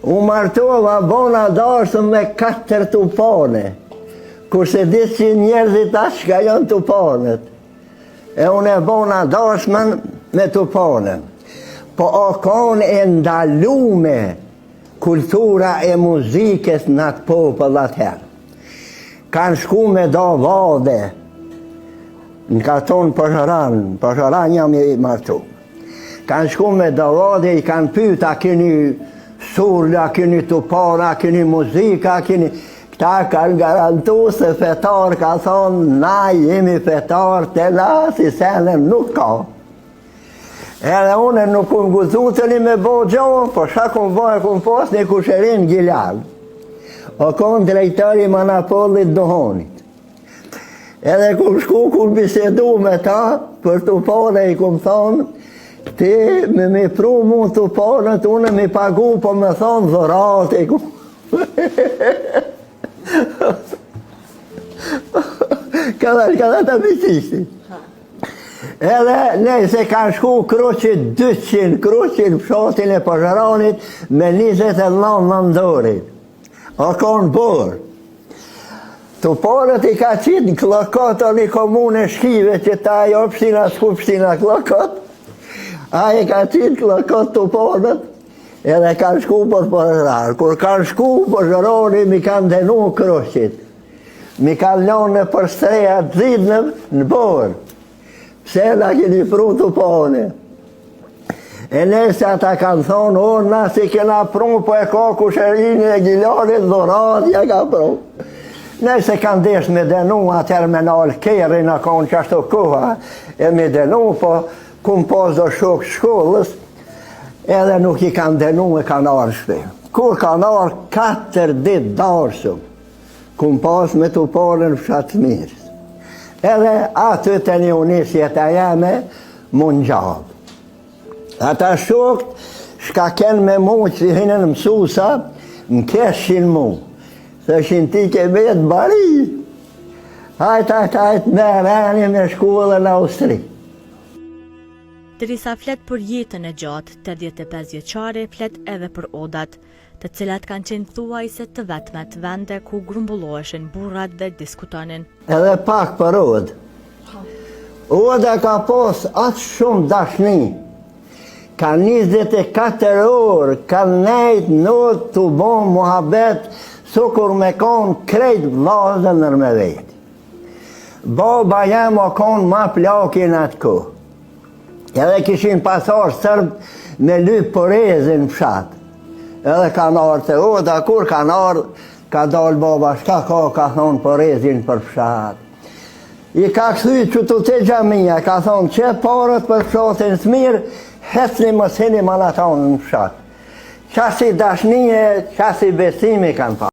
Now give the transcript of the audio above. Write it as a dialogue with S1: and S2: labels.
S1: U martova bona dashëm me 4 tupane, kurse 200 njerëzit ashtë ka janë tupanet. E unë e bona dashmën me tupanen. Po o konë e ndalume kultura e muzikës në atë popëll atëherë. Kanë shku me do vade, në katon Pësharan jam i martu. Kanë shku me do vade, i kanë pyta, keni surla, keni tupana, keni muzika, keni... Këta kanë garantu se fetar ka thonë, na jemi fetar, të na si senem nuk ka. Edhe une nuk kum guzutëni me bo gjohë, po shka kum bo e kum pos një kusherin Gjilal. O kon drejtari monopollit duhonit. Edhe kum shku, kum bisedu me ta, për tupane i kum thonë, ti me pru mu tupanet, une mi pagu, po me thonë dhorat i kum. Kada ta bisishti. Edhe ne se kanë shku kroqit 200 kroqit fshatin e Pësharanit me 29 nëndorit. O konë borë. Tupanet i ka qitë në klokot o një komune shkive që ta jo pështina skupshtina klokot. A i ka qitë klokot tupanet edhe kanë shku për Pësharan. Kur kanë shku Pësharani mi kanë denu kroqit. Mi kanë lonë në përstreja të zidnëm në borë. Pse na keni pru tupane. E nëse ata kanë thonë, o, na si kena pru, po e ka kusherini e Gjilanit, dhorat, ja ka pru. Nëse kanë desh me denu, atër me nalë keri në konë qashtu koha, e me denu, po kum pas do shok shkollës, edhe nuk i kanë denu e kanë arë shpe. Kur kanë arë 4 dit darësum, kum pas me tupanen fshatë mirës. Edhe aty të një unisjet e jeme, mund gjabë. Ata shokt, shka kenë me mu që hinën mësusa, më keshin mu. Se shin ti ke vetë bari. Hajt, me reni me shkollën në Austri.
S2: Derisa flet për jetën e gjatë, 85 vjeçare flet edhe për odat, të cilat kanë qenë thuajse të vetmet vende ku grumbulloheshin burrat dhe diskutonin.
S1: Edhe pak për odë. Oda ka pos atë shumë dashni. Ka 24 orë, ka nejt not të bon muhabet, sukur me konë krejt vazën nër me vetë. Baba jem o konë ma plakin atë ko. Edhe kishin pasar sërbë me lypë porezin fshatë. Edhe kanë arë të oda, kur kanë arë, ka dalë baba, shka ka thonë porezin për fshatë. I ka këthy që të të gjamija, ka thonë që parët për fshatin të mirë, hecni më sini më në tonë në fshatë. Qasi dashnije, qasi besimi kanë pa.